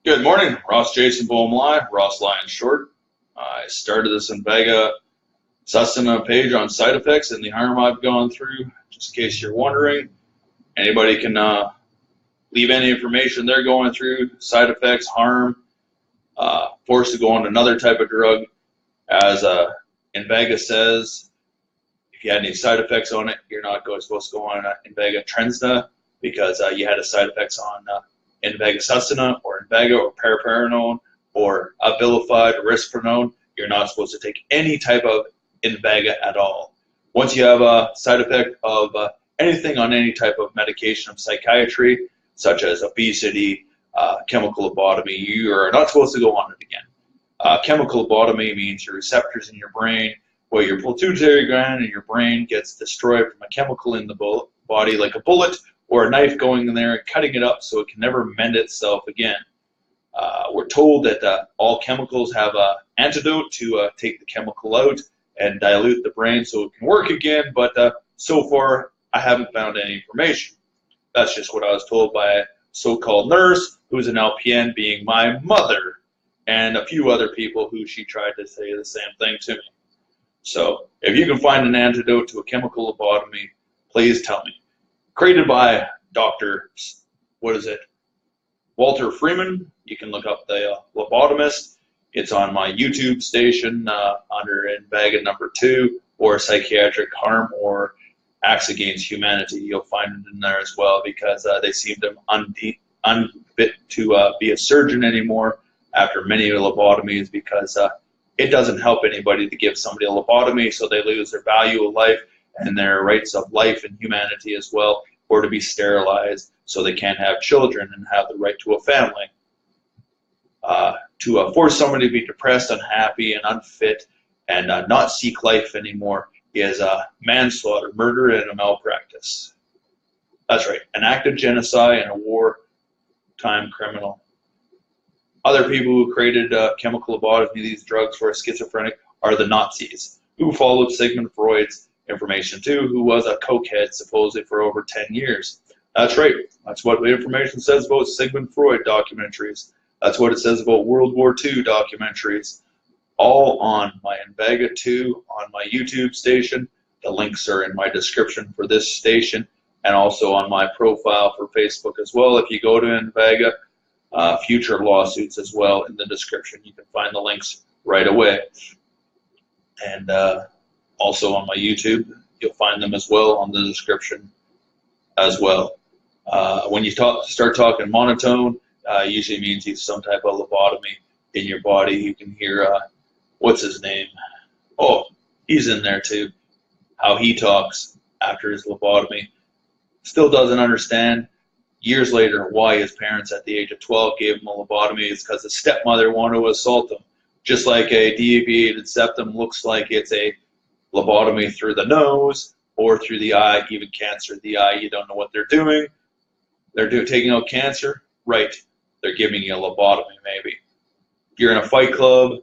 Good morning, Ross Jason Bohmlai, Ross Lion Short. I started this INVEGA SUSTENNA page on side effects and the harm I've gone through, just in case you're wondering. Anybody can leave any information they're going through, side effects, harm, forced to go on another type of drug. As INVEGA says, if you had any side effects on it, you're not supposed to go on INVEGA SUSTENNA because you had a side effects on INVEGA SUSTENNA or INVEGA or paliperidone or abilified risperidone. You're not supposed to take any type of INVEGA at all. Once you have a side effect of anything on any type of medication of psychiatry, such as obesity, chemical lobotomy, you are not supposed to go on it again. Chemical lobotomy means your receptors in your brain, where your pituitary gland in your brain gets destroyed from a chemical in the body, like a bullet or a knife going in there and cutting it up so it can never mend itself again. We're told that all chemicals have an antidote to take the chemical out and dilute the brain so it can work again, but so far I haven't found any information. That's just what I was told by a so-called nurse who's an LPN, being my mother, and a few other people who she tried to say the same thing to me. So if you can find an antidote to a chemical lobotomy, please tell me. Created by Dr. Walter Freeman. You can look up the lobotomist. It's on my YouTube station under INVEGA number 2, or psychiatric harm or acts against humanity. You'll find it in there as well, because they seem to unfit to be a surgeon anymore after many lobotomies, because it doesn't help anybody to give somebody a lobotomy, so they lose their value of life and their rights of life and humanity as well, or to be sterilized so they can't have children and have the right to a family. To force somebody to be depressed, unhappy, and unfit and not seek life anymore is manslaughter, murder, and a malpractice. That's right, an act of genocide and a wartime criminal. Other people who created chemical lobotomy, these drugs for a schizophrenic, are the Nazis, who followed Sigmund Freud's information too, who was a cokehead supposedly for over 10 years. That's right, that's what the information says about Sigmund Freud documentaries. That's what it says about World War II documentaries. All on my INVEGA 2 on my YouTube station. The links are in my description for this station, and also on my profile for Facebook as well. If you go to INVEGA, future lawsuits as well in the description. You can find the links right away. And also on my YouTube, you'll find them as well on the description as well. When you start talking monotone, usually means he's some type of lobotomy in your body. You can hear, what's his name? Oh, he's in there too. How he talks after his lobotomy. Still doesn't understand years later why his parents at the age of 12 gave him a lobotomy. It's because his stepmother wanted to assault him. Just like a deviated septum looks like it's a lobotomy through the nose or through the eye, even cancer of the eye. You don't know what they're doing. They're taking out cancer, right? They're giving you a lobotomy maybe. You're in a fight club,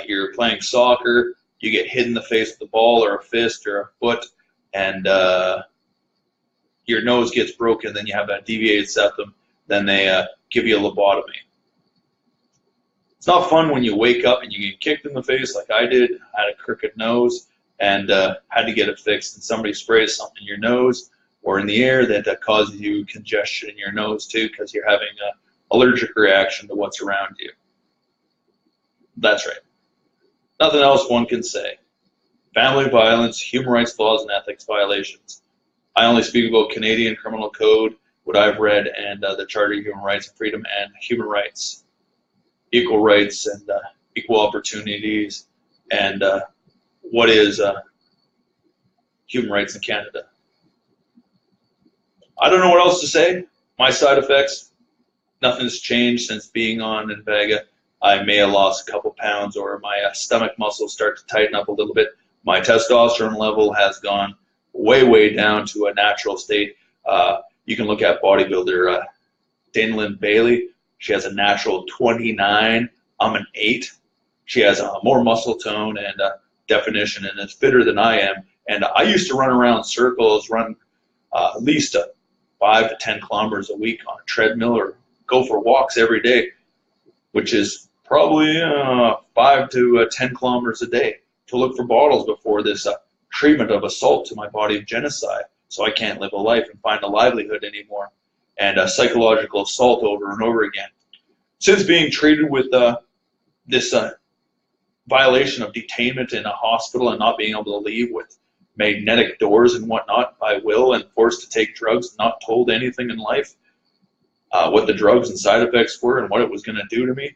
you're playing soccer, you get hit in the face with a ball or a fist or a foot, and your nose gets broken, then you have that deviated septum, then they give you a lobotomy. It's not fun when you wake up and you get kicked in the face like I did. I had a crooked nose and had to get it fixed, and somebody sprays something in your nose or in the air that causes you congestion in your nose too, because you're having an allergic reaction to what's around you. That's right. Nothing else one can say. Family violence, human rights laws, and ethics violations. I only speak about Canadian Criminal Code, what I've read, and the Charter of Human Rights and Freedom, and human rights. Equal rights and equal opportunities, and what is human rights in Canada. I don't know what else to say. My side effects, nothing's changed since being on INVEGA. I may have lost a couple pounds, or my stomach muscles start to tighten up a little bit. My testosterone level has gone way down to a natural state. You can look at bodybuilder Dana Bailey. She has a natural 29. I'm an 8. She has more muscle tone and definition, and is fitter than I am. And I used to run around circles, run at least 5 to 10 kilometers a week on a treadmill or go for walks every day, which is probably 5 to 10 kilometers a day, to look for bottles before this treatment of assault to my body of genocide, so I can't live a life and find a livelihood anymore, and psychological assault over and over again. Since being treated with this violation of detainment in a hospital and not being able to leave with magnetic doors and whatnot by will, and forced to take drugs, not told anything in life, what the drugs and side effects were and what it was going to do to me,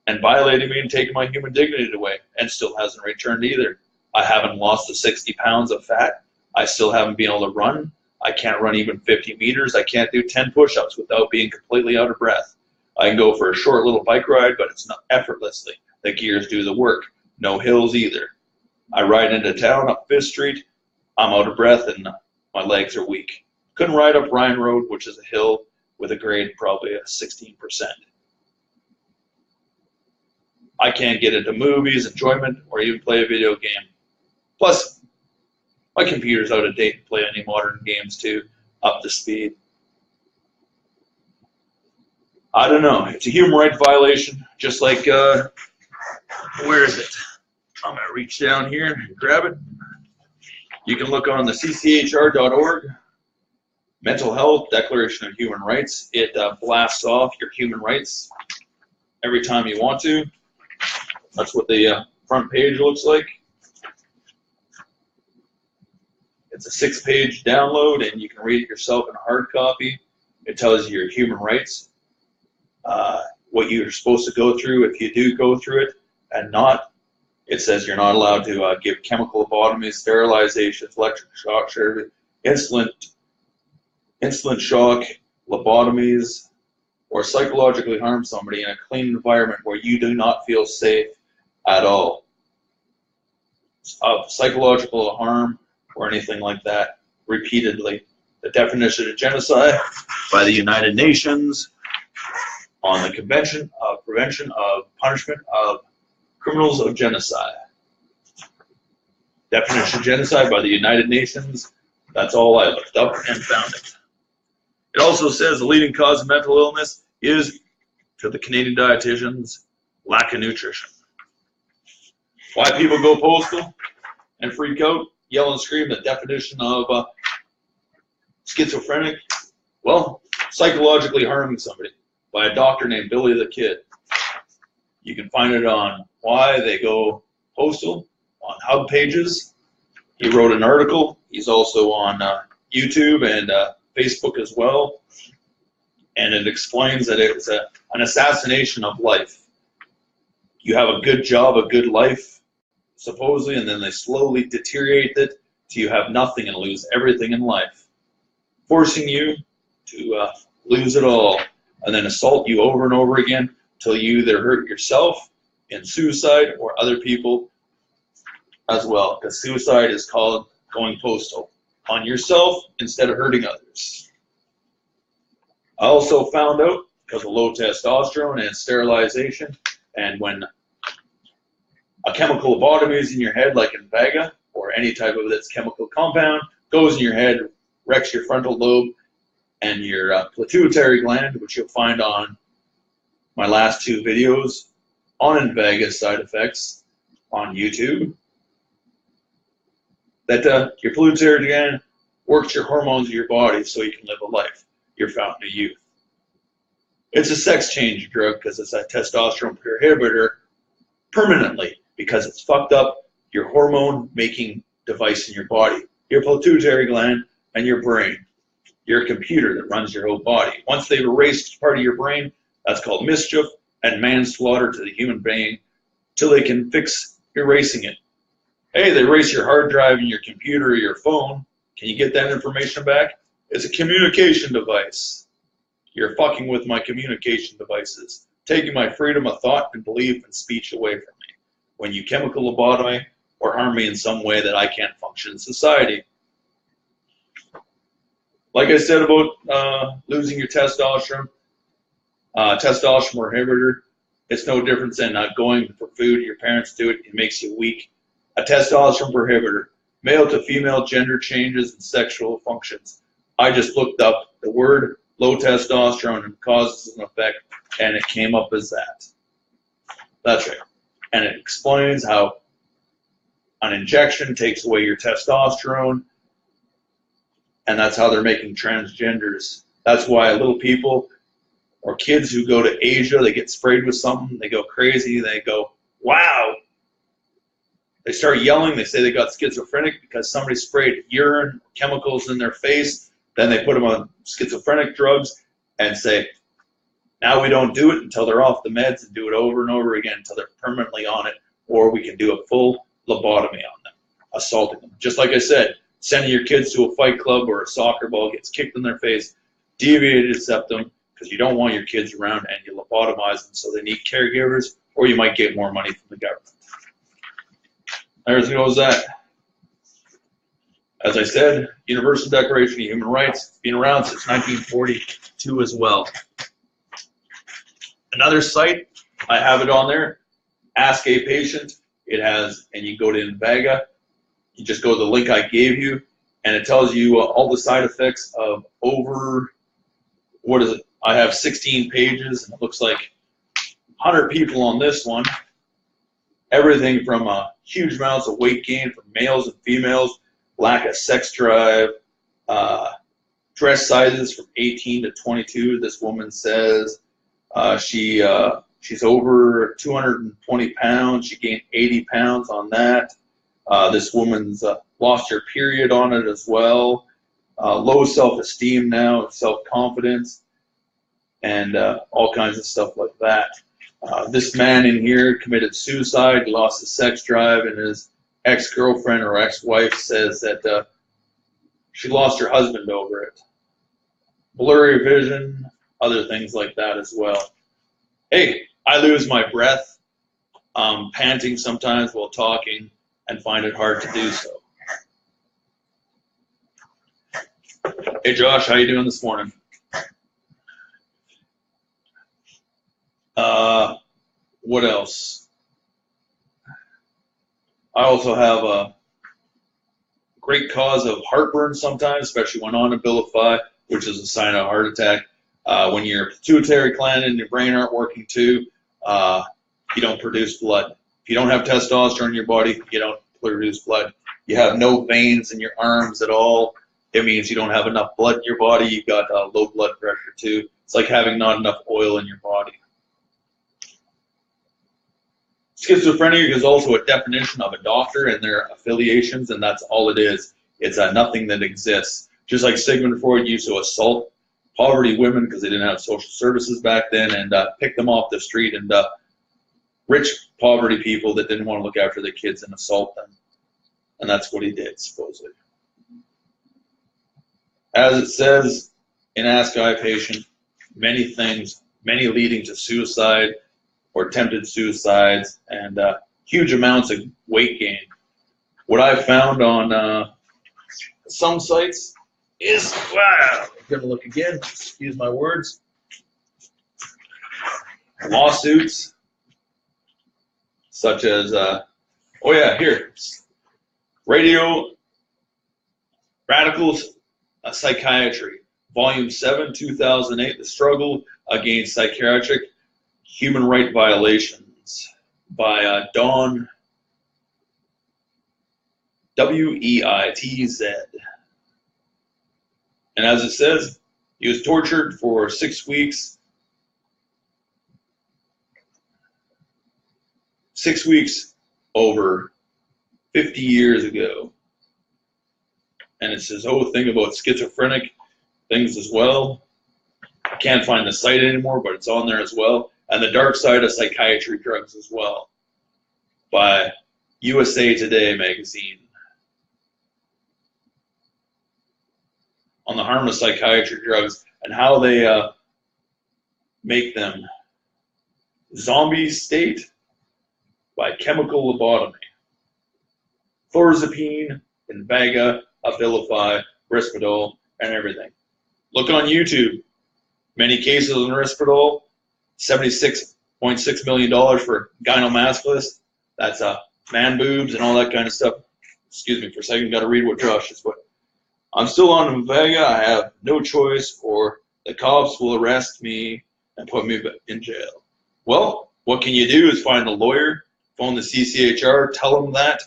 and violating me and taking my human dignity away, and still hasn't returned either. I haven't lost the 60 pounds of fat. I still haven't been able to run. I can't run even 50 meters. I can't do 10 push-ups without being completely out of breath. I can go for a short little bike ride, but it's not effortlessly. The gears do the work. No hills either. I ride into town up 5th Street. I'm out of breath and my legs are weak. Couldn't ride up Ryan Road, which is a hill with a grade probably at 16%. I can't get into movies, enjoyment, or even play a video game. Plus, my computer's out of date to play any modern games too, up to speed. I don't know. It's a human rights violation, just like, where is it? I'm going to reach down here and grab it. You can look on the cchr.org, Mental Health Declaration of Human Rights. It blasts off your human rights every time you want to. That's what the front page looks like. It's a 6-page download, and you can read it yourself in a hard copy. It tells you your human rights, what you're supposed to go through if you do go through it, and not. It says you're not allowed to give chemical lobotomies, sterilizations, electric shock therapy, insulin shock, lobotomies, or psychologically harm somebody in a clean environment where you do not feel safe at all. Of psychological harm or anything like that, repeatedly. The definition of genocide by the United Nations on the Convention of Prevention of Punishment of Criminals of Genocide. Definition of genocide by the United Nations. That's all I looked up and found it. It also says the leading cause of mental illness is, to the Canadian dietitians, lack of nutrition. Why people go postal and freak out, yell and scream, the definition of schizophrenic? Well, psychologically harming somebody by a doctor named Billy the Kid. You can find it on why they go postal on hub pages. He wrote an article. He's also on YouTube and Facebook as well. And it explains that it's an assassination of life. You have a good job, a good life, supposedly, and then they slowly deteriorate it till you have nothing and lose everything in life, forcing you to lose it all, and then assault you over and over again till you either hurt yourself in suicide or other people as well, because suicide is called going postal on yourself instead of hurting others. I also found out, because of low testosterone and sterilization, and when a chemical lobotomy is in your head, like INVEGA, or any type of this chemical compound, goes in your head, wrecks your frontal lobe and your pituitary gland, which you'll find on my last 2 videos on INVEGA side effects on YouTube, that your pituitary gland works your hormones of your body so you can live a life, your fountain of youth. It's a sex change drug because it's a testosterone inhibitor permanently, because it's fucked up your hormone making device in your body, your pituitary gland and your brain, your computer that runs your whole body. Once they've erased part of your brain, that's called mischief and manslaughter to the human being, till they can fix erasing it. Hey, they erase your hard drive and your computer or your phone. Can you get that information back? It's a communication device. You're fucking with my communication devices, taking my freedom of thought and belief and speech away from me when you chemical lobotomy or harm me in some way that I can't function in society. Like I said about losing your testosterone, testosterone inhibitor, it's no different than going for food. Your parents do it. It makes you weak. A testosterone inhibitor, male to female gender changes and sexual functions. I just looked up the word low testosterone and causes an effect, and it came up as that. That's right. And it explains how an injection takes away your testosterone, and that's how they're making transgenders. That's why little people or kids who go to Asia, they get sprayed with something, they go crazy, they go, wow. They start yelling, they say they got schizophrenic because somebody sprayed urine, chemicals in their face, then they put them on schizophrenic drugs and say, now we don't do it until they're off the meds, and do it over and over again until they're permanently on it, or we can do a full lobotomy on them, assaulting them. Just like I said, sending your kids to a fight club or a soccer ball gets kicked in their face, deviated septum, because you don't want your kids around, and you lobotomize them, so they need caregivers, or you might get more money from the government. There goes that. As I said, Universal Declaration of Human Rights, been around since 1942 as well. Another site, I have it on there, Ask a Patient. It has, and you go to INVEGA, you just go to the link I gave you, and it tells you all the side effects of over, what is it? I have 16 pages, and it looks like 100 people on this one. Everything from huge amounts of weight gain for males and females, lack of sex drive, dress sizes from 18 to 22. This woman says she's over 220 pounds. She gained 80 pounds on that. This woman's lost her period on it as well. Low self-esteem now, self-confidence, and all kinds of stuff like that. This man in here committed suicide, lost his sex drive, and his ex-girlfriend or ex-wife says that she lost her husband over it. Blurry vision, other things like that as well. Hey, I lose my breath, panting sometimes while talking, and find it hard to do so. Hey Josh, how you doing this morning? What else? I also have a great cause of heartburn sometimes, especially when on Abilify, which is a sign of a heart attack. When your pituitary gland and your brain aren't working too, you don't produce blood. If you don't have testosterone in your body, you don't produce blood. You have no veins in your arms at all. It means you don't have enough blood in your body. You've got low blood pressure too. It's like having not enough oil in your body. Schizophrenia is also a definition of a doctor and their affiliations, and that's all it is. It's nothing that exists. Just like Sigmund Freud used to assault poverty women because they didn't have social services back then, and pick them off the street, and rich poverty people that didn't want to look after their kids and assault them. And that's what he did, supposedly. As it says in Ask a Patient, many things, many leading to suicide or attempted suicides, and huge amounts of weight gain. What I've found on some sites is, wow, I'm going to look again, excuse my words, lawsuits, such as, oh yeah, here, Radio Radicals Psychiatry, Volume 7, 2008, The Struggle Against Psychiatric Human Right Violations by Don Weitz. And as it says, he was tortured for 6 weeks. 6 weeks over 50 years ago. And it's his whole thing about schizophrenic things as well. I can't find the site anymore, but it's on there as well. And The Dark Side of Psychiatry Drugs as well, by USA Today magazine. On the harm of psychiatry drugs and how they make them zombie state by chemical lobotomy. Thorazepine, INVEGA, Abilify, Risperdal, and everything. Look on YouTube. Many cases in Risperdal. $76.6 million for gynomasculis. That's man boobs and all that kind of stuff. Excuse me for a second, got to read what Josh is. But I'm still on INVEGA. I have no choice, or the cops will arrest me and put me in jail. Well, what can you do is find a lawyer, phone the CCHR, tell them that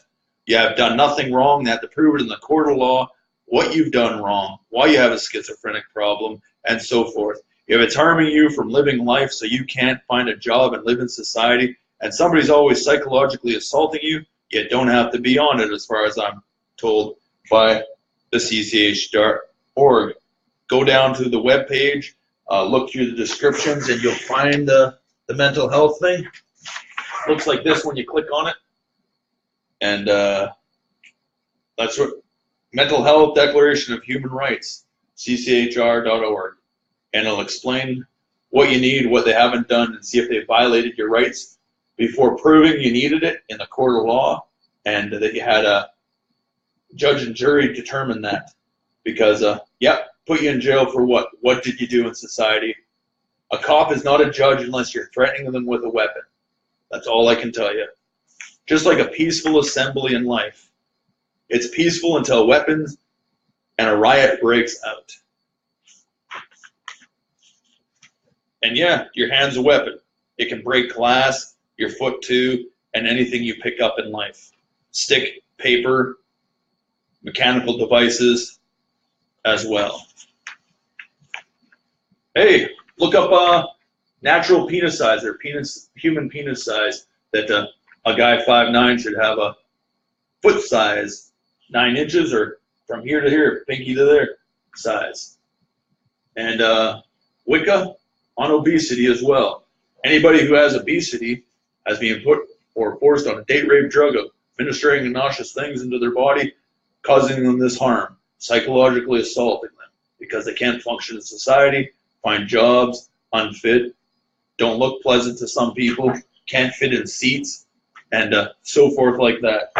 you have done nothing wrong. They have to prove it in the court of law, what you've done wrong, why you have a schizophrenic problem, and so forth. If it's harming you from living life so you can't find a job and live in society, and somebody's always psychologically assaulting you, you don't have to be on it, as far as I'm told by the CCH.org. Go down to the webpage, look through the descriptions, and you'll find the mental health thing. Looks like this when you click on it. And that's what Mental Health Declaration of Human Rights, CCHR.org. And it'll explain what you need, what they haven't done, and see if they violated your rights before proving you needed it in the court of law, and that you had a judge and jury determine that. Because, put you in jail for what? What did you do in society? A cop is not a judge unless you're threatening them with a weapon. That's all I can tell you. Just like a peaceful assembly in life. It's peaceful until weapons and a riot breaks out. And yeah, your hand's a weapon. It can break glass, your foot too, and anything you pick up in life. Stick, paper, mechanical devices as well. Hey, look up natural penis size, or human penis size, that a guy 5'9" should have a foot size, 9 inches, or from here to here, pinky to there size. And Wicca on obesity as well. Anybody who has obesity has been put or forced on a date rape drug of administering nauseous things into their body, causing them this harm, psychologically assaulting them because they can't function in society, find jobs, unfit, don't look pleasant to some people, can't fit in seats, and so forth like that.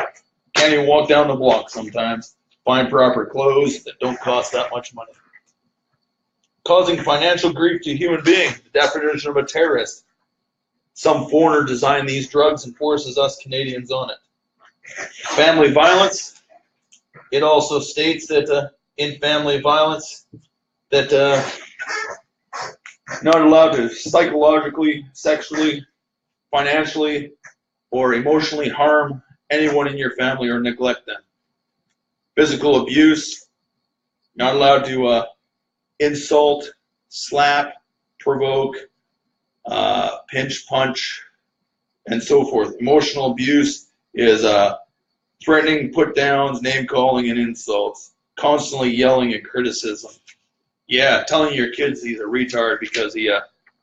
Can't even walk down the block sometimes, find proper clothes that don't cost that much money. Causing financial grief to human beings, the definition of a terrorist. Some foreigner designed these drugs and forces us Canadians on it. Family violence. It also states that in family violence that not allowed to psychologically, sexually, financially, or emotionally harm anyone in your family or neglect them. Physical abuse. Not allowed to insult, slap, provoke, pinch, punch, and so forth. Emotional abuse is threatening, put downs, name calling, and insults. Constantly yelling and criticism. Yeah, telling your kids he's a retard because he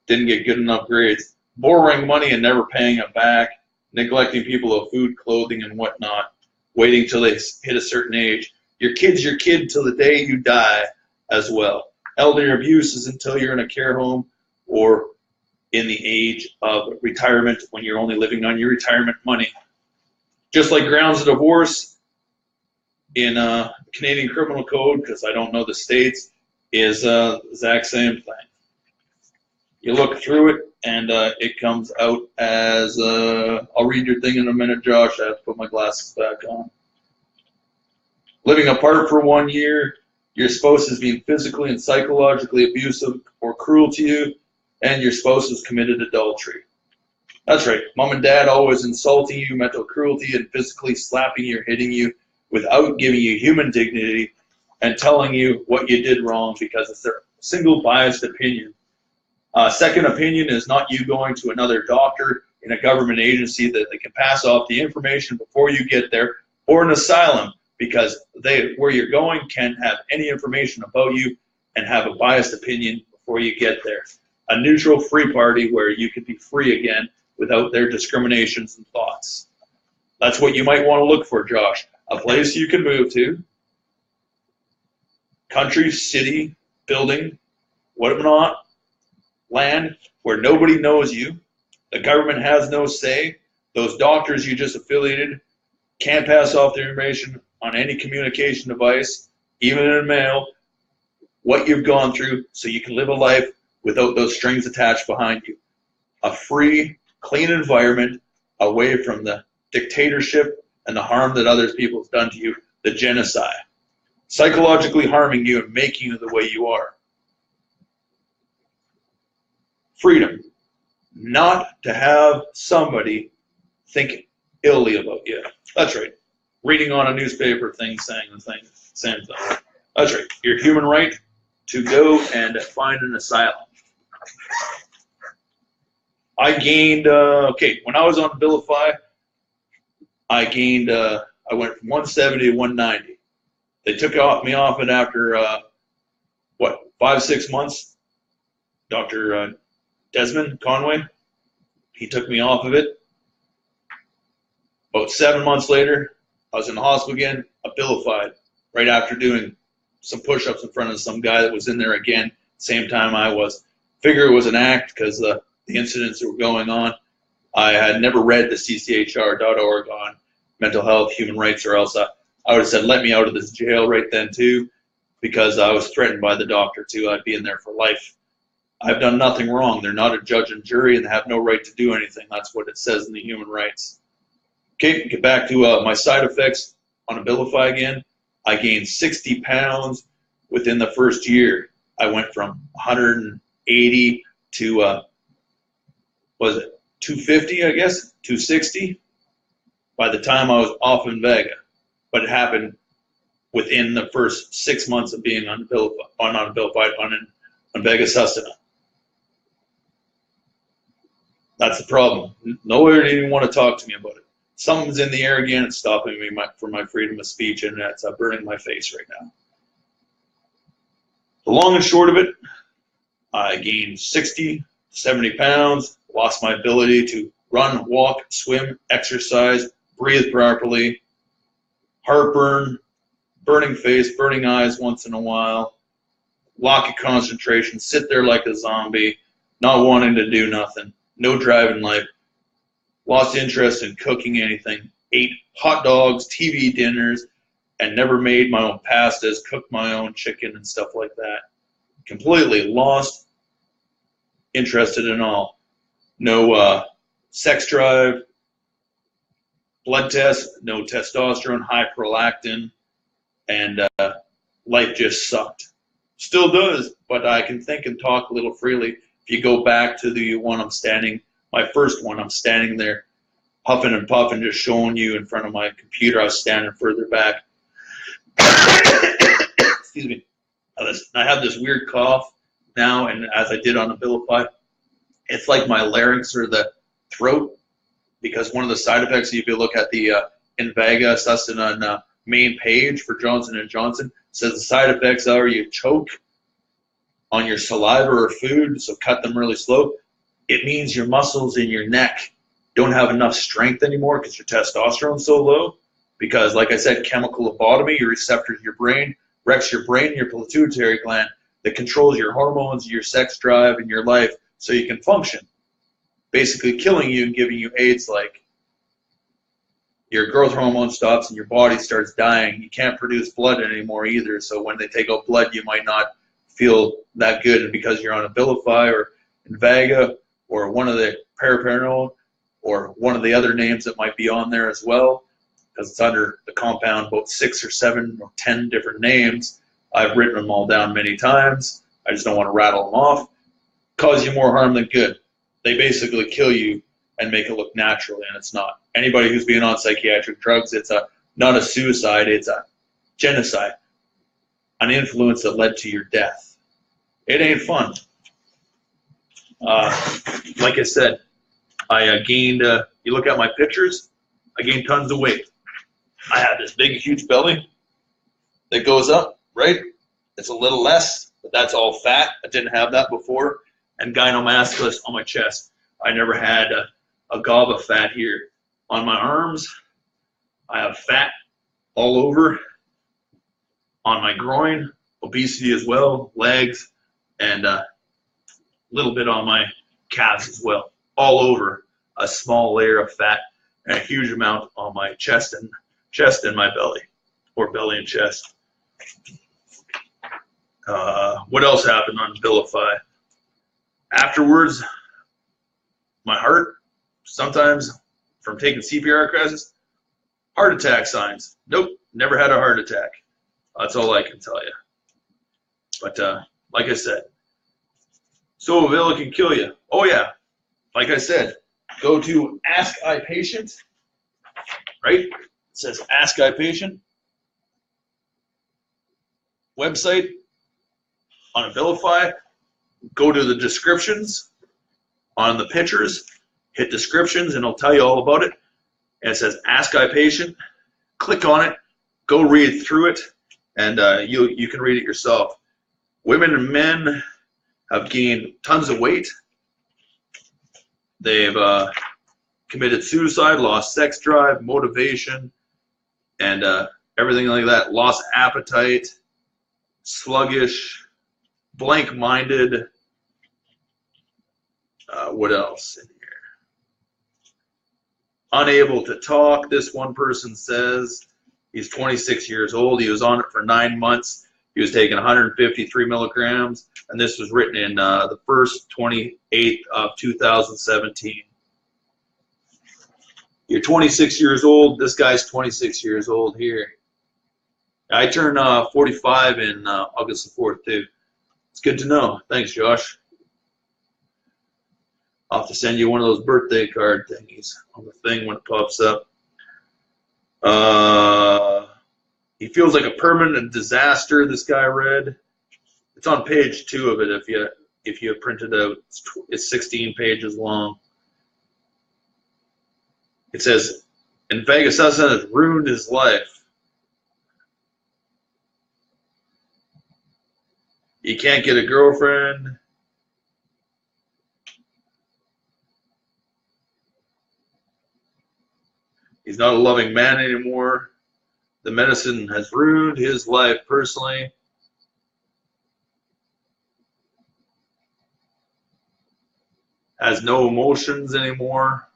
didn't get good enough grades. Borrowing money and never paying it back. Neglecting people of food, clothing, and whatnot. Waiting till they hit a certain age. Your kid's your kid till the day you die as well. Elder abuse is until you're in a care home or in the age of retirement when you're only living on your retirement money. Just like grounds of divorce in Canadian Criminal Code, because I don't know the states, is the exact same thing. You look through it and it comes out as, I'll read your thing in a minute, Josh. I have to put my glasses back on. Living apart for 1 year. Your spouse is being physically and psychologically abusive or cruel to you, and your spouse has committed adultery. That's right. Mom and dad always insulting you, mental cruelty, and physically slapping you or hitting you without giving you human dignity and telling you what you did wrong because it's their single biased opinion. Second opinion is not you going to another doctor in a government agency that they can pass off the information before you get there, or an asylum, because they, where you're going, can't have any information about you and have a biased opinion before you get there. A neutral free party where you can be free again without their discriminations and thoughts. That's what you might want to look for, Josh. A place you can move to, country, city, building, whatnot, land where nobody knows you, the government has no say, those doctors you just affiliated can't pass off their information on any communication device, even in mail, what you've gone through so you can live a life without those strings attached behind you. A free, clean environment away from the dictatorship and the harm that other people have done to you, the genocide, psychologically harming you and making you the way you are. freedom, not to have somebody think illy about you. That's right. Reading on a newspaper thing saying the same thing. That's right. Your human right to go and find an asylum. I gained, when I was on Abilify, I gained, I went from 170 to 190. They took me off it after, 5-6 months. Dr. Desmond Conway, he took me off of it. About 7 months later, I was in the hospital again, Abilified, right after doing some push-ups in front of some guy that was in there again, same time I was. Figure it was an act because the incidents that were going on. I had never read the cchr.org on mental health, human rights, or else I would have said, let me out of this jail right then too, because I was threatened by the doctor too. I'd be in there for life. I've done nothing wrong. They're not a judge and jury, and they have no right to do anything. That's what it says in the human rights. Okay, get back to my side effects on Abilify again. I gained 60 pounds within the first year. I went from 180 to, 250, I guess, 260 by the time I was off INVEGA. But it happened within the first 6 months of being on INVEGA SUSTENNA. That's the problem. Nobody even want to talk to me about it. Something's in the air again. It's stopping me from my freedom of speech, and that's burning my face right now. The long and short of it, I gained 60, 70 pounds, lost my ability to run, walk, swim, exercise, breathe properly, heartburn, burning face, burning eyes once in a while, lack of concentration, sit there like a zombie, not wanting to do nothing, no drive in life, lost interest in cooking anything, ate hot dogs, TV dinners, and never made my own pastas, cooked my own chicken and stuff like that. Completely lost interest in all. No sex drive, blood test, no testosterone, high prolactin, and life just sucked. Still does, but I can think and talk a little freely. If you go back to the one I'm standing, my first one, I'm standing there huffing and puffing, just showing you in front of my computer. I was standing further back. Excuse me. I have this weird cough now, and as I did on Abilify, it's like my larynx or the throat, because one of the side effects, if you look at the INVEGA SUSTENNA main page for Johnson & Johnson, says the side effects are you choke on your saliva or food, so cut them really slow. It means your muscles in your neck don't have enough strength anymore because your testosterone's so low. Because, like I said, chemical lobotomy, your receptors, your brain, wrecks your brain, your pituitary gland that controls your hormones, your sex drive, and your life so you can function. Basically killing you and giving you AIDS, like your growth hormone stops and your body starts dying. You can't produce blood anymore either, so when they take out blood, you might not feel that good. And because you're on Abilify or INVEGA or one of the paliperidone or one of the other names that might be on there as well, because it's under the compound, about 6 or 7 or 10 different names. I've written them all down many times. I just don't want to rattle them off. Cause you more harm than good. They basically kill you and make it look natural, and it's not. Anybody who's been on psychiatric drugs, it's not a suicide, it's a genocide, an influence that led to your death. It ain't fun. Like I said, I gained, you look at my pictures, I gained tons of weight. I had this big, huge belly that goes up, right? It's a little less, but that's all fat. I didn't have that before. And gynomasculus on my chest. I never had a gob of fat here. On my arms, I have fat all over. On my groin, obesity as well, legs, and a little bit on my calves as well. All over, a small layer of fat and a huge amount on my chest and my belly, or belly and chest. What else happened on Abilify? Afterwards, my heart, sometimes from taking CPR classes, heart attack signs. Nope, never had a heart attack. That's all I can tell you. But like I said, Sovavilla can kill you. Oh yeah, like I said, go to Ask iPatient, right? It says Ask iPatient website on Abilify. Go to the descriptions on the pictures, hit descriptions, and it'll tell you all about it. And it says Ask iPatient. Click on it, go read through it, and you can read it yourself. Women and men have gained tons of weight. They've committed suicide, lost sex drive, motivation, and everything like that. Lost appetite, sluggish, blank-minded. What else in here? Unable to talk, this one person says. He's 26 years old. He was on it for 9 months. He was taking 153 milligrams, and this was written in the 28th of 2017. You're 26 years old. This guy's 26 years old here. I turn 45 in August the 4th, too. It's good to know. Thanks, Josh. I'll have to send you one of those birthday card thingies on the thing when it pops up. He feels like a permanent disaster, this guy read. It's on page 2 of it if you print it out. It's 16 pages long. It says, INVEGA SUSTENNA has ruined his life. He can't get a girlfriend. He's not a loving man anymore. The medicine has ruined his life personally. Has no emotions anymore.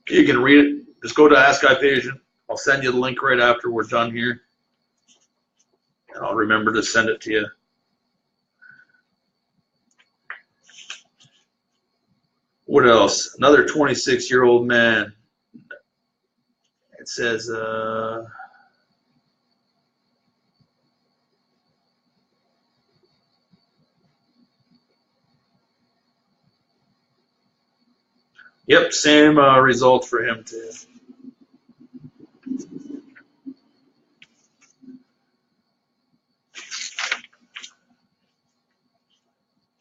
You can read it. Just go to Ask iPatient. I'll send you the link right after we're done here. And I'll remember to send it to you. What else? Another 26-year-old man. It says, yep, same result for him too.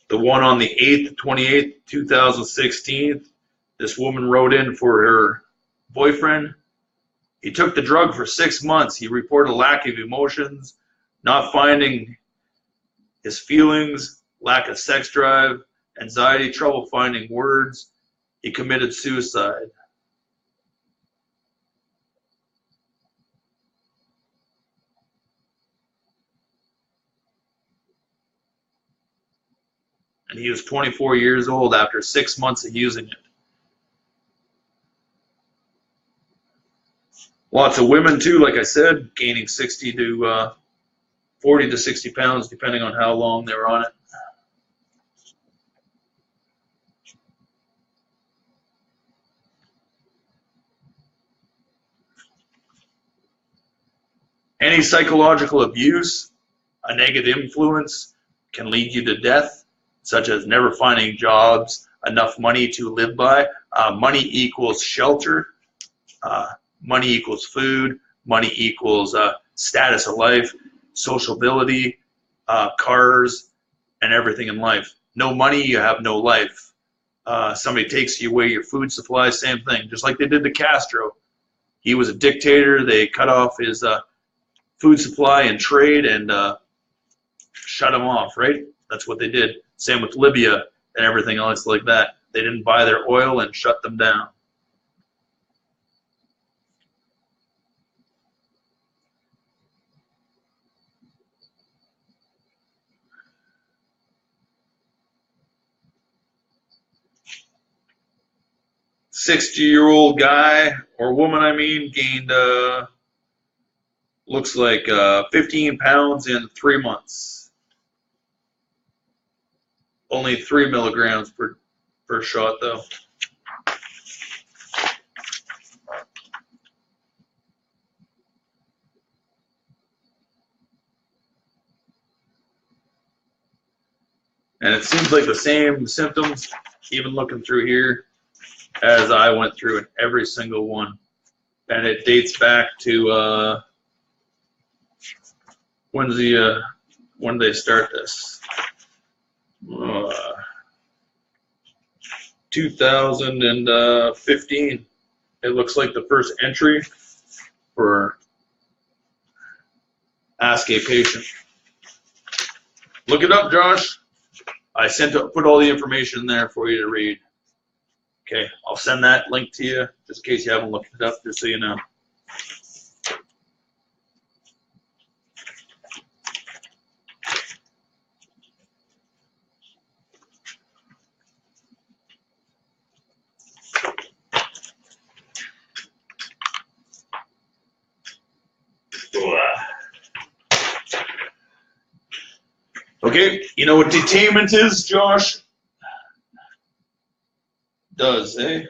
The one on the 8th, 28th, 2016, this woman wrote in for her boyfriend. He took the drug for 6 months. He reported a lack of emotions, not finding his feelings, lack of sex drive, anxiety, trouble finding words. He committed suicide. And he was 24 years old after 6 months of using it. Lots of women too, like I said, gaining 40 to 60 pounds depending on how long they were on it. Any psychological abuse, a negative influence, can lead you to death, such as never finding jobs, enough money to live by. Money equals shelter. Money equals food. Money equals status of life, sociability, cars, and everything in life. No money, you have no life. Somebody takes you away your food supply, same thing. Just like they did to Castro. He was a dictator. They cut off his food supply and trade and shut him off, right? That's what they did. Same with Libya and everything else like that. They didn't buy their oil and shut them down. "60-year-old guy or woman, I mean, gained looks like 15 pounds in 3 months. Only 3 milligrams per shot, though. And it seems like the same symptoms, even looking through here, as I went through in every single one. And it dates back to, when did they start this? 2015. It looks like the first entry for Ask a Patient. Look it up, Josh. I put all the information in there for you to read. Okay, I'll send that link to you just in case you haven't looked it up, just so you know. Okay, you know what detainment is, Josh? Detainment.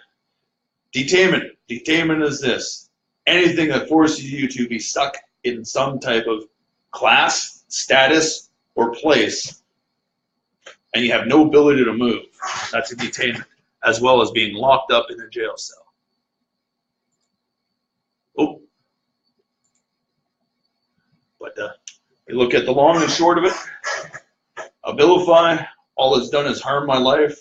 Detainment is this. Anything that forces you to be stuck in some type of class, status, or place, and you have no ability to move. That's a detainment, as well as being locked up in a jail cell. Oh. But you look at the long and short of it. Abilify, all it's done is harm my life.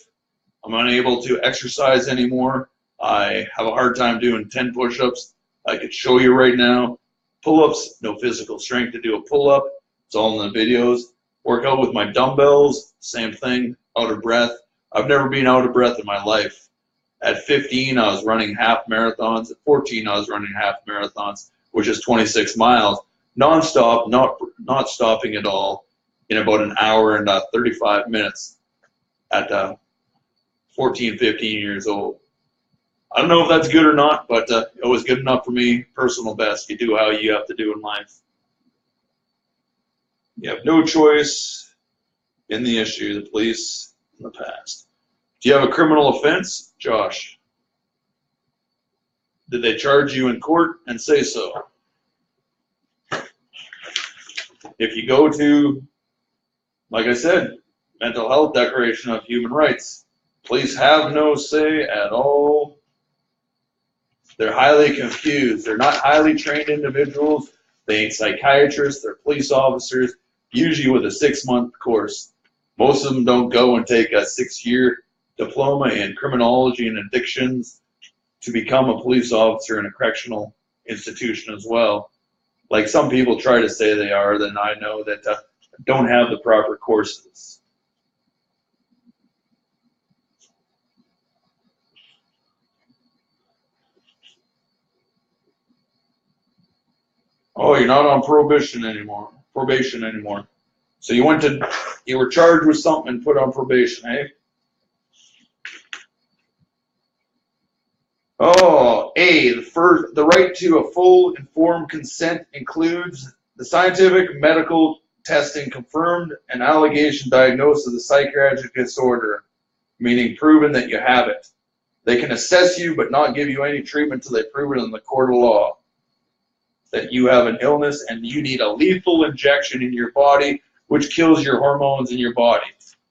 I'm unable to exercise anymore. I have a hard time doing 10 push-ups. I could show you right now. Pull-ups, no physical strength to do a pull-up. It's all in the videos. Work out with my dumbbells, same thing, out of breath. I've never been out of breath in my life. At 15, I was running half marathons. At 14, I was running half marathons, which is 26 miles, non-stop, not stopping at all, in about an hour and 35 minutes at 14, 15 years old. I don't know if that's good or not, but it was good enough for me. Personal best. You do how you have to do in life. You have no choice in the issue, the police in the past. Do you have a criminal offense, Josh? Did they charge you in court and say so? If you go to, like I said, Mental Health Declaration of Human Rights, police have no say at all. They're highly confused. They're not highly trained individuals. They ain't psychiatrists. They're police officers, usually with a 6-month course. Most of them don't go and take a 6-year diploma in criminology and addictions to become a police officer in a correctional institution as well. Like some people try to say they are, then I know that don't have the proper courses. Oh, you're not on probation anymore. So you were charged with something and put on probation, eh? Oh, the right to a full informed consent includes the scientific medical testing confirmed an allegation diagnosis of the psychiatric disorder, meaning proven that you have it. They can assess you but not give you any treatment until they prove it in the court of law that you have an illness and you need a lethal injection in your body which kills your hormones in your body.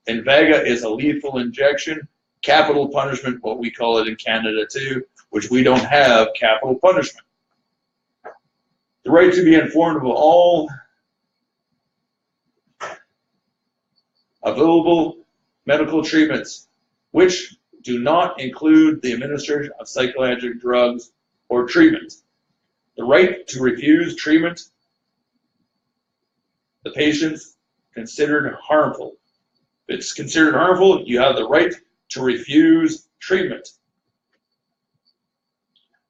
INVEGA is a lethal injection, capital punishment, what we call it in Canada too, which we don't have capital punishment. The right to be informed of all available medical treatments, which do not include the administration of psychiatric drugs or treatment. The right to refuse treatment, the patient's considered harmful. If it's considered harmful, you have the right to refuse treatment.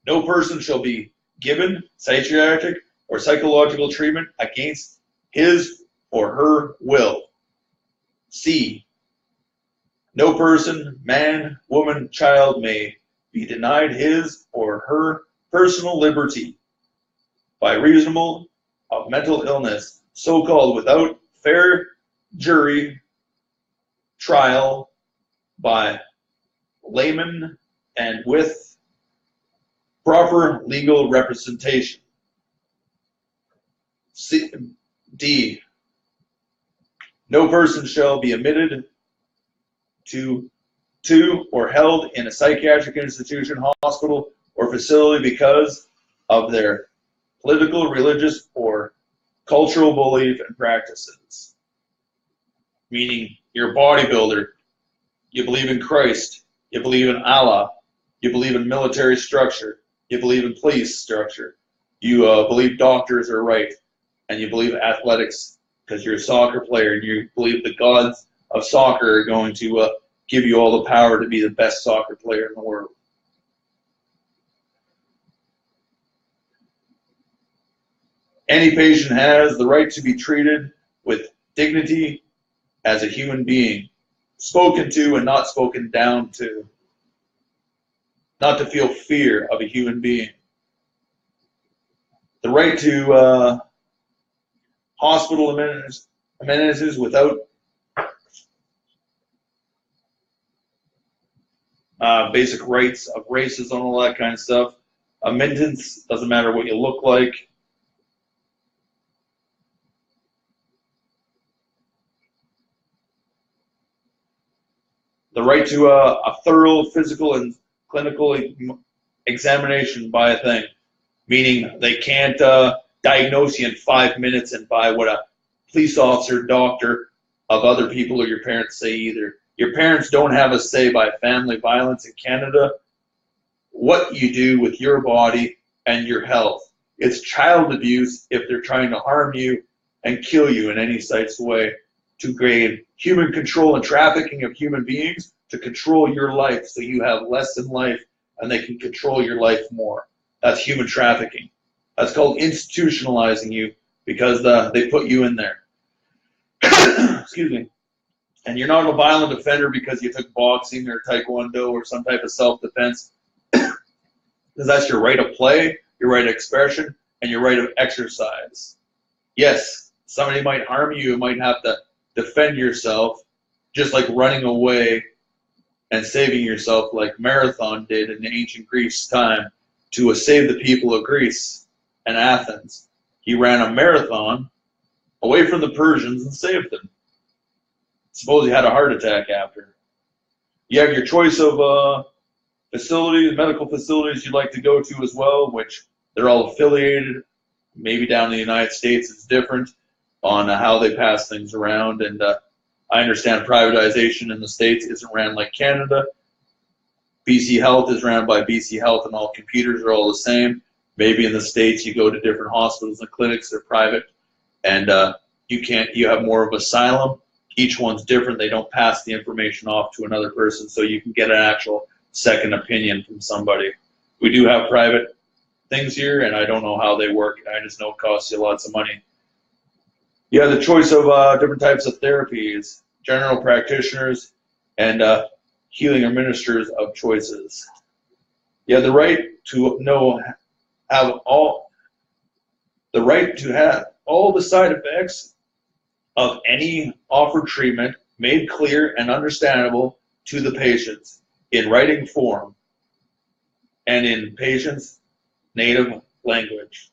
No person shall be given psychiatric or psychological treatment against his or her will. C. No person, man, woman, child may be denied his or her personal liberty by reason of mental illness, so-called without fair jury trial by layman and with proper legal representation. D. No person shall be admitted to or held in a psychiatric institution, hospital, or facility because of their political, religious, or cultural belief and practices. Meaning, you're a bodybuilder, you believe in Christ, you believe in Allah, you believe in military structure, you believe in police structure, you believe doctors are right, and you believe athletics because you're a soccer player, and you believe the gods of soccer are going to give you all the power to be the best soccer player in the world. Any patient has the right to be treated with dignity as a human being, spoken to and not spoken down to, not to feel fear of a human being. The right to hospital amenities without basic rights of racism and all that kind of stuff. Amendments, doesn't matter what you look like. The right to a thorough physical and clinical examination by a thing, meaning they can't diagnose you in 5 minutes and by what a police officer, doctor of other people or your parents say either. Your parents don't have a say by family violence in Canada what you do with your body and your health. It's child abuse if they're trying to harm you and kill you in any such way to gain human control and trafficking of human beings to control your life so you have less in life and they can control your life more. That's human trafficking. That's called institutionalizing you because they put you in there. Excuse me. And you're not a violent offender because you took boxing or taekwondo or some type of self-defense. Because that's your right of play, your right of expression, and your right of exercise. Yes, somebody might harm you. You might have to defend yourself, just like running away and saving yourself like Marathon did in ancient Greece time to save the people of Greece and Athens. He ran a marathon away from the Persians and saved them. Suppose he had a heart attack after. You have your choice of facilities, medical facilities you'd like to go to as well, which they're all affiliated. Maybe down in the United States it's different on how they pass things around. And I understand privatization in the States isn't ran like Canada. BC Health is ran by BC Health and all computers are all the same. Maybe in the States you go to different hospitals and clinics, they're private, and you have more of asylum. Each one's different. They don't pass the information off to another person, so you can get an actual second opinion from somebody. We do have private things here, and I don't know how they work. I just know it costs you lots of money. You have the choice of different types of therapies, general practitioners, and healing or ministers of choices. You have the right to have all the side effects of any offered treatment made clear and understandable to the patients in writing form and in patients' native language.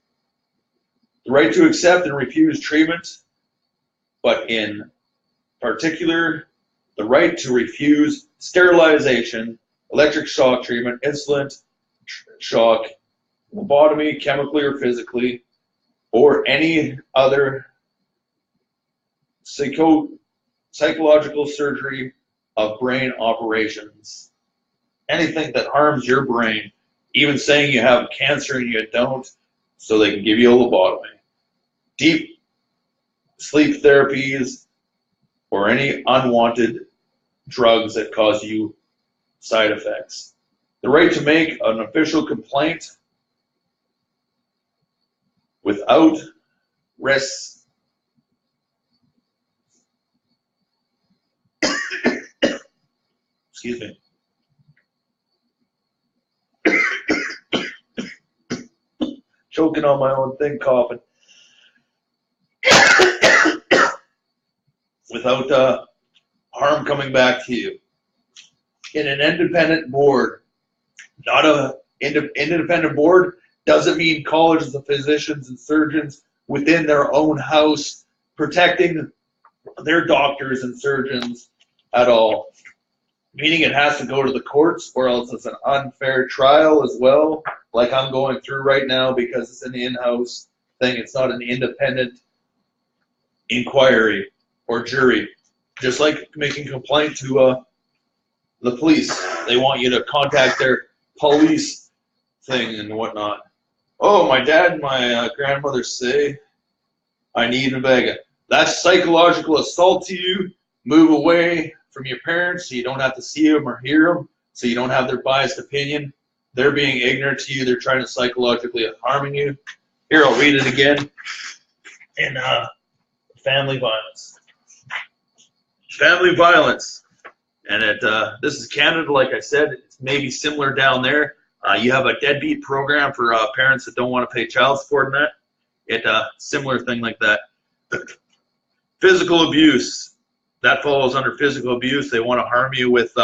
The right to accept and refuse treatment, but in particular, the right to refuse sterilization, electric shock treatment, insulin shock, lobotomy, chemically or physically, or any other psychological surgery of brain operations. Anything that harms your brain, even saying you have cancer and you don't, so they can give you a lobotomy. Deep sleep therapies or any unwanted drugs that cause you side effects. The right to make an official complaint without risks. Excuse me. Choking on my own thing, coughing. Without harm coming back to you. In an independent board, not an independent board doesn't mean colleges of physicians and surgeons within their own house protecting their doctors and surgeons at all. meaning it has to go to the courts, or else it's an unfair trial as well, like I'm going through right now because it's an in-house thing. It's not an independent inquiry or jury. Just like making complaint to the police. They want you to contact their police thing and whatnot. Oh, my dad and my grandmother say I need INVEGA. That's psychological assault to you. Move away from your parents so you don't have to see them or hear them, so you don't have their biased opinion. They're being ignorant to you. They're trying to psychologically harming you. Here, I'll read it again. In family violence. Family violence. And this is Canada, like I said. It's maybe similar down there. You have a deadbeat program for parents that don't want to pay child support and that. Similar thing like that. Physical abuse. That falls under physical abuse. They want to harm you with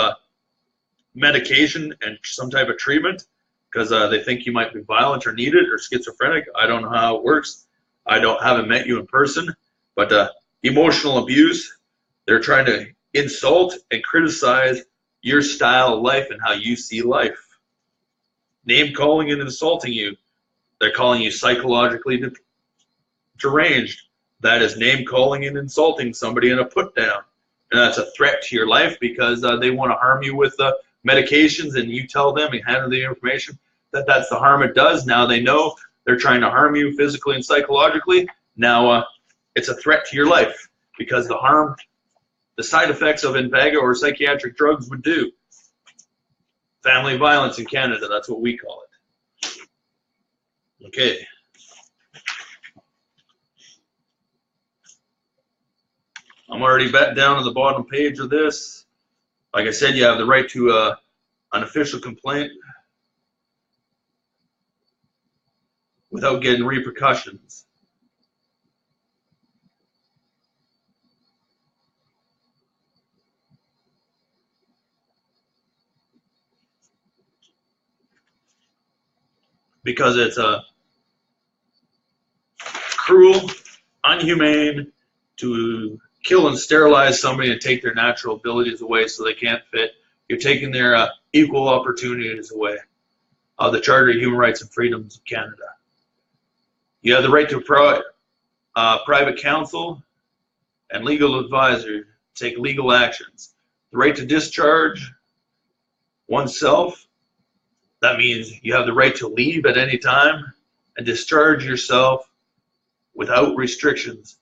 medication and some type of treatment because they think you might be violent or need it or schizophrenic. I don't know how it works. Haven't met you in person. But emotional abuse, they're trying to insult and criticize your style of life and how you see life. Name calling and insulting you. They're calling you psychologically deranged. That is name calling and insulting somebody in a put down. And that's a threat to your life because they want to harm you with medications, and you tell them and hand them the information that that's the harm it does. Now they know they're trying to harm you physically and psychologically. Now it's a threat to your life because the side effects of INVEGA or psychiatric drugs would do. Family violence in Canada, that's what we call it. Okay. I'm already down to the bottom page of this. Like I said, you have the right to an official complaint without getting repercussions. Because it's cruel, inhumane to kill and sterilize somebody and take their natural abilities away so they can't fit. You're taking their equal opportunities away. The Charter of Human Rights and Freedoms of Canada. You have the right to private counsel and legal advisor to take legal actions. The right to discharge oneself. That means you have the right to leave at any time and discharge yourself without restrictions,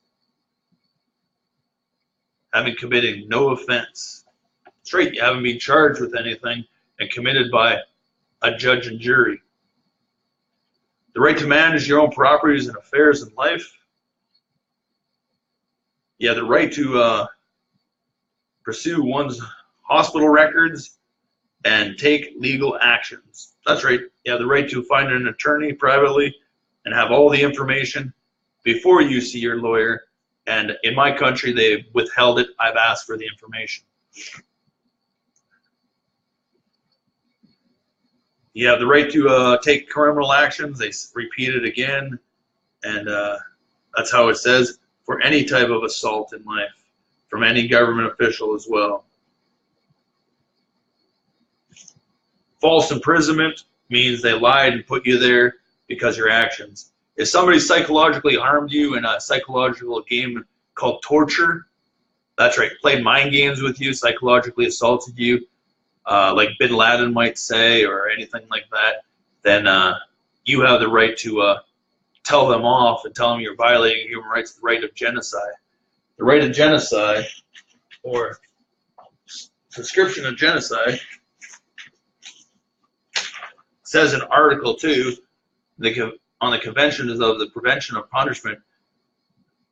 having committed no offense. That's right, you haven't been charged with anything and committed by a judge and jury. The right to manage your own properties and affairs in life. You have the right to pursue one's hospital records and take legal actions. That's right, you have the right to find an attorney privately and have all the information before you see your lawyer. And in my country, they've withheld it. I've asked for the information. You have the right to take criminal actions. They repeat it again. And that's how it says, for any type of assault in life, from any government official as well. False imprisonment means they lied and put you there because of your actions. If somebody psychologically harmed you in a psychological game called torture, that's right, played mind games with you, psychologically assaulted you, like Bin Laden might say, or anything like that, then you have the right to tell them off and tell them you're violating human rights, the right of genocide. The right of genocide, or prescription of genocide, says in Article 2, on the Conventions of the Prevention of Punishment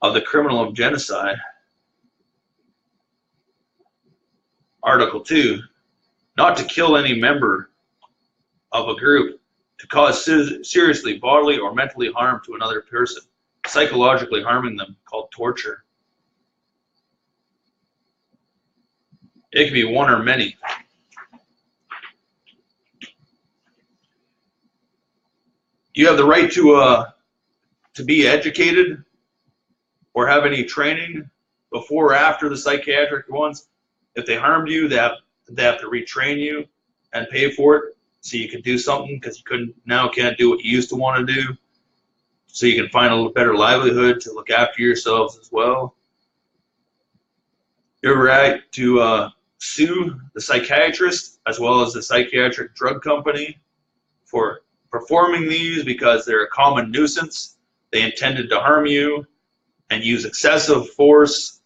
of the Criminal of Genocide, Article 2, not to kill any member of a group, to cause seriously bodily or mentally harm to another person, psychologically harming them, called torture. It can be one or many. You have the right to be educated or have any training before or after the psychiatric ones. If they harmed you, they have they have to retrain you and pay for it so you can do something because you can't do what you used to want to do, so you can find a little better livelihood to look after yourselves as well. You have a right to sue the psychiatrist as well as the psychiatric drug company for performing these because they're a common nuisance. They intended to harm you and use excessive force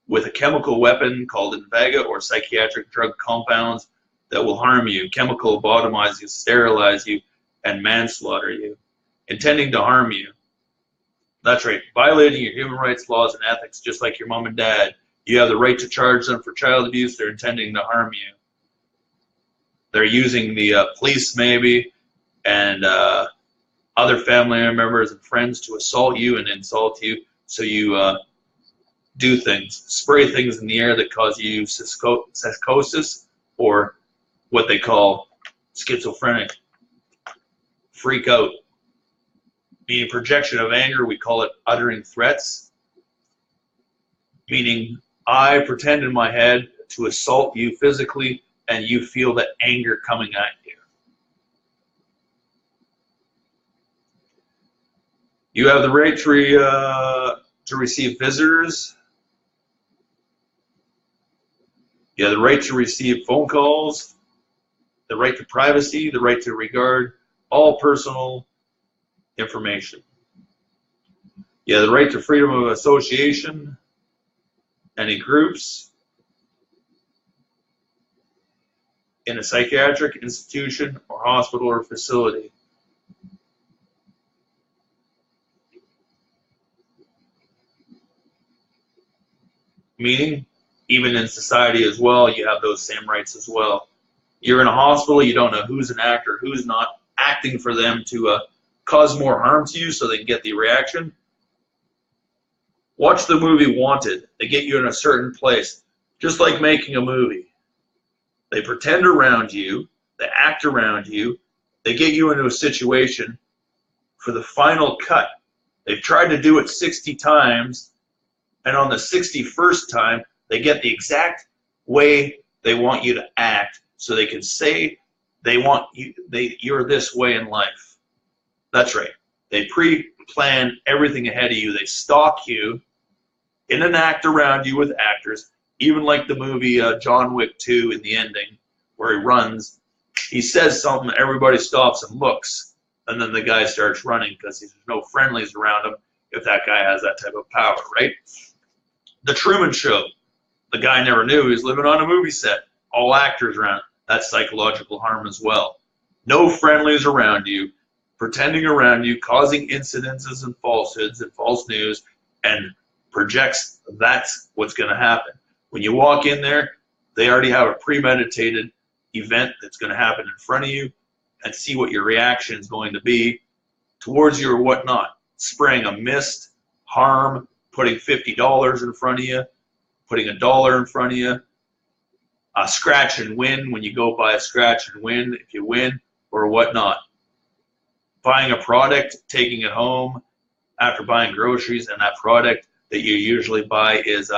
with a chemical weapon called INVEGA or psychiatric drug compounds that will harm you, chemical lobotomize you, sterilize you, and manslaughter you, intending to harm you. That's right, violating your human rights laws and ethics, just like your mom and dad. You have the right to charge them for child abuse. They're intending to harm you. They're using the police maybe and other family members and friends to assault you and insult you, so you do things, spray things in the air that cause you psychosis, or what they call schizophrenic, freak out, meaning projection of anger. We call it uttering threats, meaning I pretend in my head to assault you physically and you feel that anger coming at you. You have the right to receive visitors. You have the right to receive phone calls, the right to privacy, the right to regard all personal information. You have the right to freedom of association, any groups in a psychiatric institution or hospital or facility. Meaning, even in society as well, you have those same rights as well. You're in a hospital, you don't know who's an actor, who's not, acting for them to cause more harm to you so they can get the reaction. Watch the movie Wanted. They get you in a certain place, just like making a movie. They pretend around you, they act around you, they get you into a situation for the final cut. They've tried to do it 60 times, and on the 61st time, they get the exact way they want you to act, so they can say they want you, you're this way in life. That's right. They pre-plan everything ahead of you. They stalk you in an act around you with actors, even like the movie John Wick 2 in the ending, where he runs. He says something, everybody stops and looks, and then the guy starts running because there's no friendlies around him if that guy has that type of power, right? The Truman Show. The guy never knew he was living on a movie set. All actors around. That's psychological harm as well. No friendlies around you, pretending around you, causing incidences and falsehoods and false news, and projects that's what's going to happen. When you walk in there, they already have a premeditated event that's going to happen in front of you, and see what your reaction is going to be towards you or whatnot. Spraying a mist, harm, putting $50 in front of you, putting $1 in front of you, a scratch and win when you go buy a scratch and win if you win, or whatnot. Buying a product, taking it home after buying groceries, and that product that you usually buy is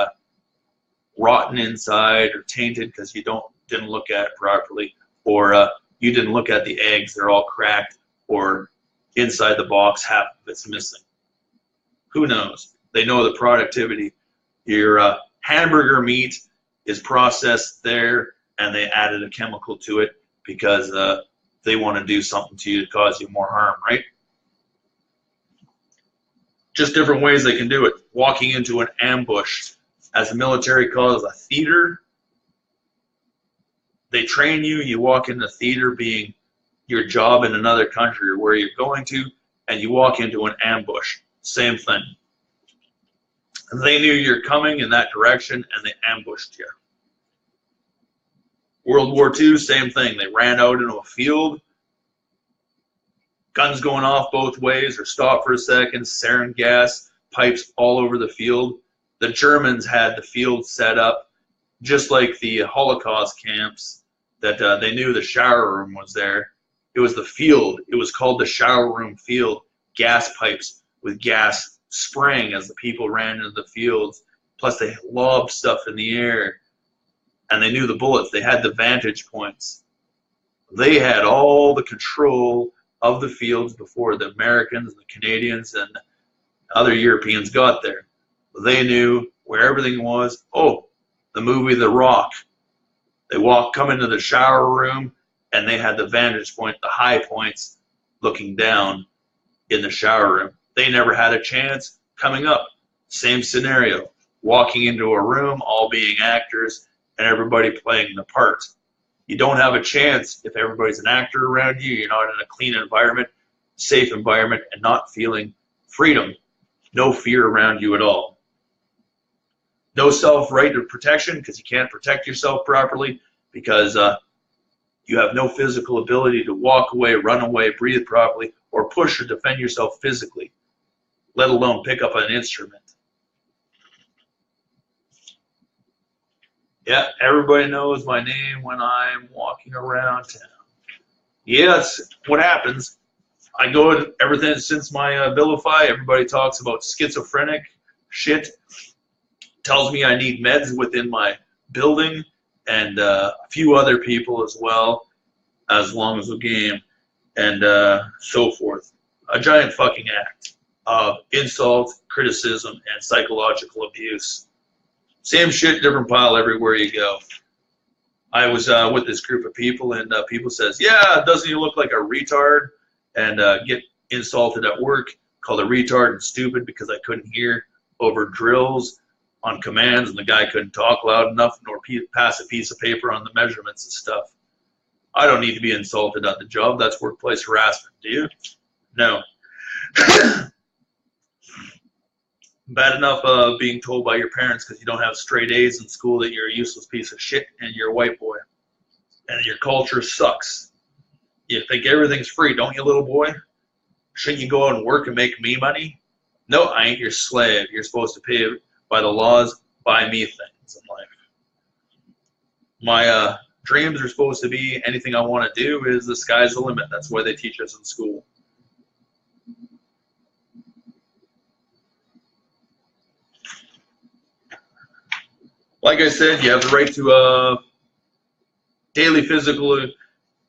rotten inside or tainted because you didn't look at it properly, or you didn't look at the eggs, they're all cracked, or inside the box half of it's missing. Who knows? They know the productivity. Your hamburger meat is processed there, and they added a chemical to it because they want to do something to you to cause you more harm, right? Just different ways they can do it. Walking into an ambush, as the military calls a theater. They train you, you walk in the theater being your job in another country or where you're going to, and you walk into an ambush. Same thing. They knew you're coming in that direction, and they ambushed you. World War II, same thing. They ran out into a field, guns going off both ways, or stop for a second, sarin gas, pipes all over the field. The Germans had the field set up just like the Holocaust camps, that they knew the shower room was there. It was the field. It was called the shower room field. Gas pipes with gas spraying as the people ran into the fields. Plus they lobbed stuff in the air. and they knew the bullets. They had the vantage points. They had all the control of the fields before the Americans, the Canadians, and other Europeans got there. They knew where everything was. Oh, the movie The Rock. They come into the shower room, and they had the vantage point, the high points, looking down in the shower room. They never had a chance coming up. Same scenario. Walking into a room, all being actors, and everybody playing the part. You don't have a chance if everybody's an actor around you, you're not in a clean environment, safe environment, and not feeling freedom. No fear around you at all. No self-right of protection, because you can't protect yourself properly, because you have no physical ability to walk away, run away, breathe properly, or push or defend yourself physically, let alone pick up an instrument. Yeah, everybody knows my name when I'm walking around town. Yes, what happens, I go everything since my Abilify, everybody talks about schizophrenic shit, tells me I need meds within my building, and a few other people as well, as long as the game, and so forth. A giant fucking act of insult, criticism, and psychological abuse. Same shit, different pile everywhere you go. I was with this group of people, and people says, yeah, doesn't he look like a retard? And get insulted at work, called a retard and stupid because I couldn't hear over drills on commands, and the guy couldn't talk loud enough nor pass a piece of paper on the measurements and stuff. I don't need to be insulted at the job. That's workplace harassment. Do you? No. Bad enough being told by your parents because you don't have straight A's in school that you're a useless piece of shit and you're a white boy. And your culture sucks. You think everything's free, don't you, little boy? Shouldn't you go out and work and make me money? No, I ain't your slave. You're supposed to pay by the laws, buy me things in life. My dreams are supposed to be anything I want to do is the sky's the limit. That's why they teach us in school. Like I said, you have the right to daily physical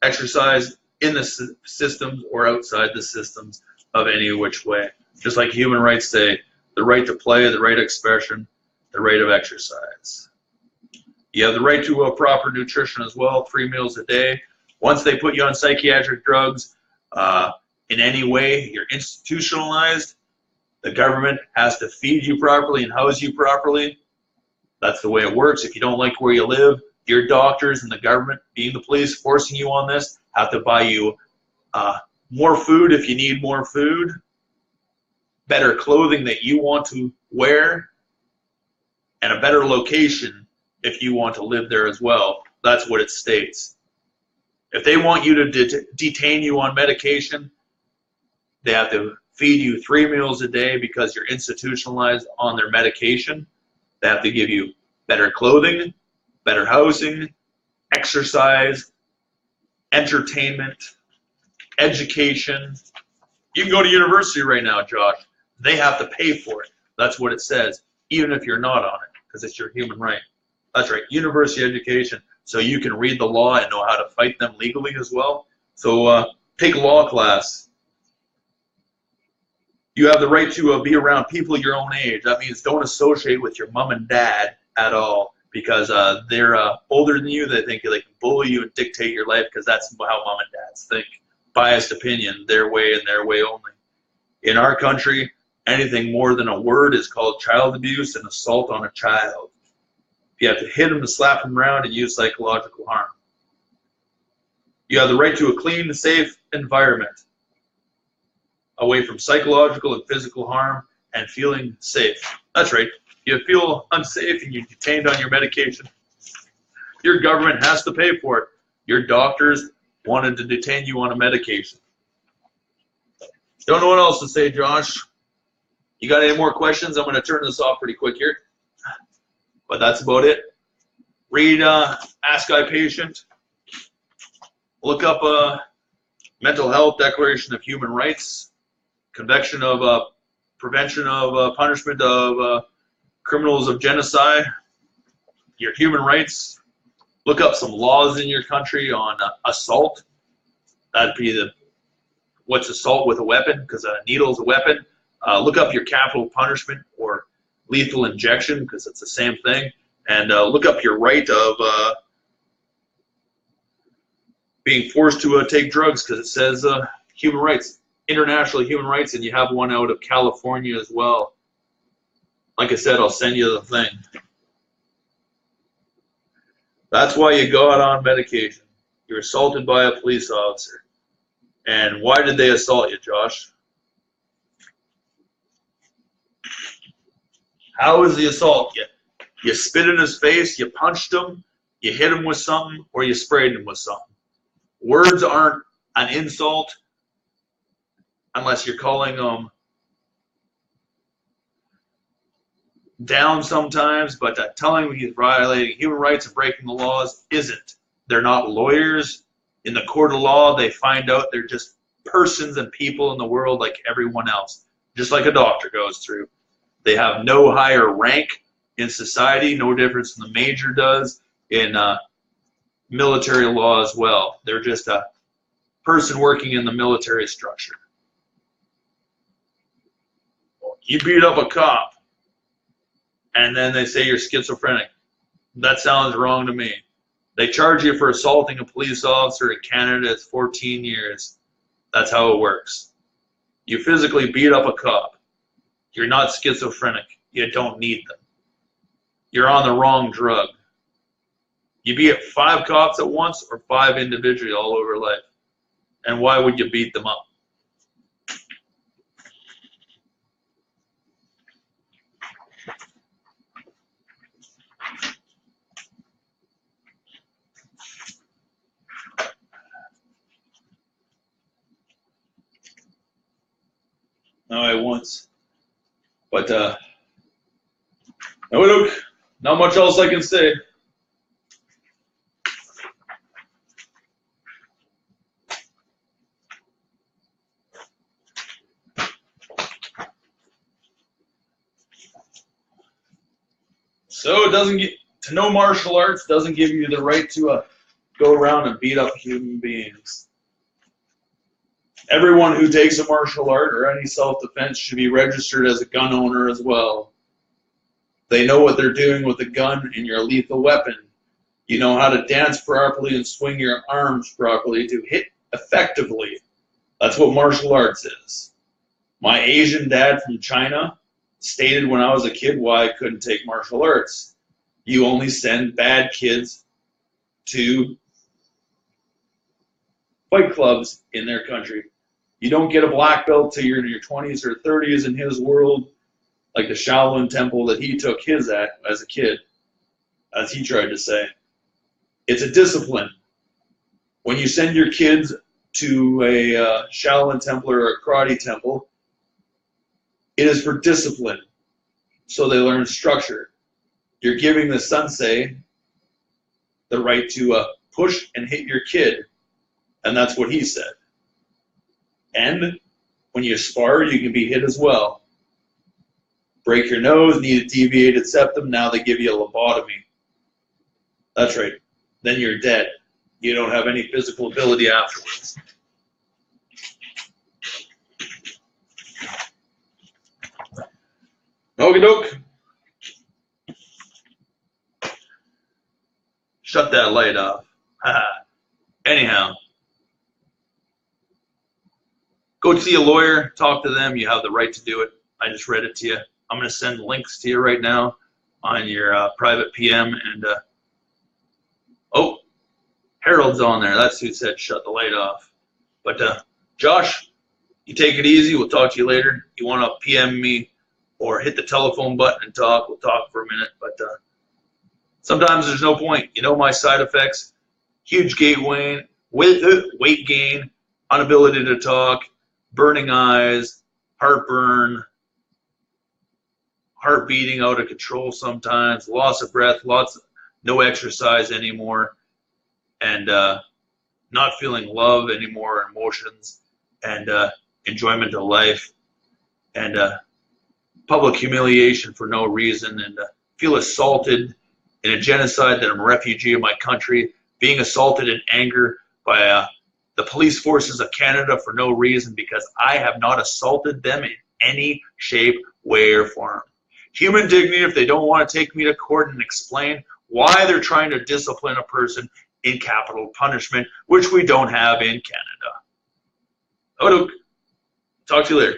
exercise in the systems or outside the systems of any which way. Just like human rights say, the right to play, the right of expression, the right of exercise. You have the right to proper nutrition as well, 3 meals a day. Once they put you on psychiatric drugs, in any way, you're institutionalized. The government has to feed you properly and house you properly. That's the way it works. If you don't like where you live, your doctors and the government, being the police, forcing you on this, have to buy you more food if you need more food, better clothing that you want to wear, and a better location if you want to live there as well. That's what it states. If they want you to detain you on medication, they have to feed you 3 meals a day because you're institutionalized on their medication. They have to give you better clothing, better housing, exercise, entertainment, education. You can go to university right now, Josh. They have to pay for it. That's what it says, even if you're not on it, because it's your human right. That's right, university education, so you can read the law and know how to fight them legally as well. So take a law class. You have the right to be around people your own age. That means don't associate with your mom and dad at all because they're older than you. They think they can bully you and dictate your life because that's how mom and dads think. Biased opinion, their way and their way only. In our country, anything more than a word is called child abuse and assault on a child. You have to hit them and slap them around and use psychological harm. You have the right to a clean, safe environment, away from psychological and physical harm and feeling safe. That's right. You feel unsafe and you're detained on your medication. Your government has to pay for it. Your doctors wanted to detain you on a medication. Don't know what else to say, Josh. You got any more questions? I'm going to turn this off pretty quick here. But that's about it. Read Ask iPatient. Look up Mental Health Declaration of Human Rights. Conviction of prevention of punishment of criminals of genocide. Your human rights. Look up some laws in your country on assault. That'd be what's assault with a weapon, because a needle is a weapon. Look up your capital punishment or lethal injection, because it's the same thing. And look up your right of being forced to take drugs, because it says human rights, international human rights, and you have one out of California as well. Like I said, I'll send you the thing. That's why you go out on medication. You're assaulted by a police officer. And why did they assault you, Josh? How was the assault? You spit in his face, you punched him, you hit him with something, or you sprayed him with something. Words aren't an insult unless you're calling them down sometimes, but telling him he's violating human rights and breaking the laws isn't. They're not lawyers. In the court of law, they find out they're just persons and people in the world like everyone else, just like a doctor goes through. They have no higher rank in society, no difference than the major does in military law as well. They're just a person working in the military structure. You beat up a cop, and then they say you're schizophrenic. That sounds wrong to me. They charge you for assaulting a police officer in Canada. It's 14 years. That's how it works. You physically beat up a cop. You're not schizophrenic. You don't need them. You're on the wrong drug. You beat 5 cops at once or 5 individually all over life. And why would you beat them up? No, I once. But, no, look, not much else I can say. So it doesn't get to know martial arts doesn't give you the right to go around and beat up human beings. Everyone who takes a martial art or any self-defense should be registered as a gun owner as well. They know what they're doing with a gun and your lethal weapon. You know how to dance properly and swing your arms properly to hit effectively. That's what martial arts is. My Asian dad from China stated when I was a kid why I couldn't take martial arts. You only send bad kids to fight clubs in their country. You don't get a black belt till you're in your 20s or 30s in his world, like the Shaolin temple that he took his at as a kid, as he tried to say. It's a discipline. When you send your kids to a Shaolin temple or a karate temple, it is for discipline, so they learn structure. You're giving the sensei the right to push and hit your kid, and that's what he said. And when you spar, you can be hit as well. Break your nose, need a deviated septum, now they give you a lobotomy. That's right. Then you're dead. You don't have any physical ability afterwards. Okie doke. Shut that light off. Anyhow. Go see a lawyer, talk to them. You have the right to do it. I just read it to you. I'm going to send links to you right now on your private PM. And oh, Harold's on there. That's who said shut the light off. But Josh, you take it easy. We'll talk to you later. You want to PM me or hit the telephone button and talk. We'll talk for a minute. But sometimes there's no point. You know my side effects: huge weight gain, inability to talk, burning eyes, heartburn, heart beating out of control sometimes, loss of breath, no exercise anymore, and not feeling love anymore, emotions, and enjoyment of life, and public humiliation for no reason, and feel assaulted in a genocide, that I'm a refugee of my country, being assaulted in anger by the police forces of Canada for no reason, because I have not assaulted them in any shape, way, or form. Human dignity, if they don't want to take me to court and explain why they're trying to discipline a person in capital punishment, which we don't have in Canada. Talk to you later.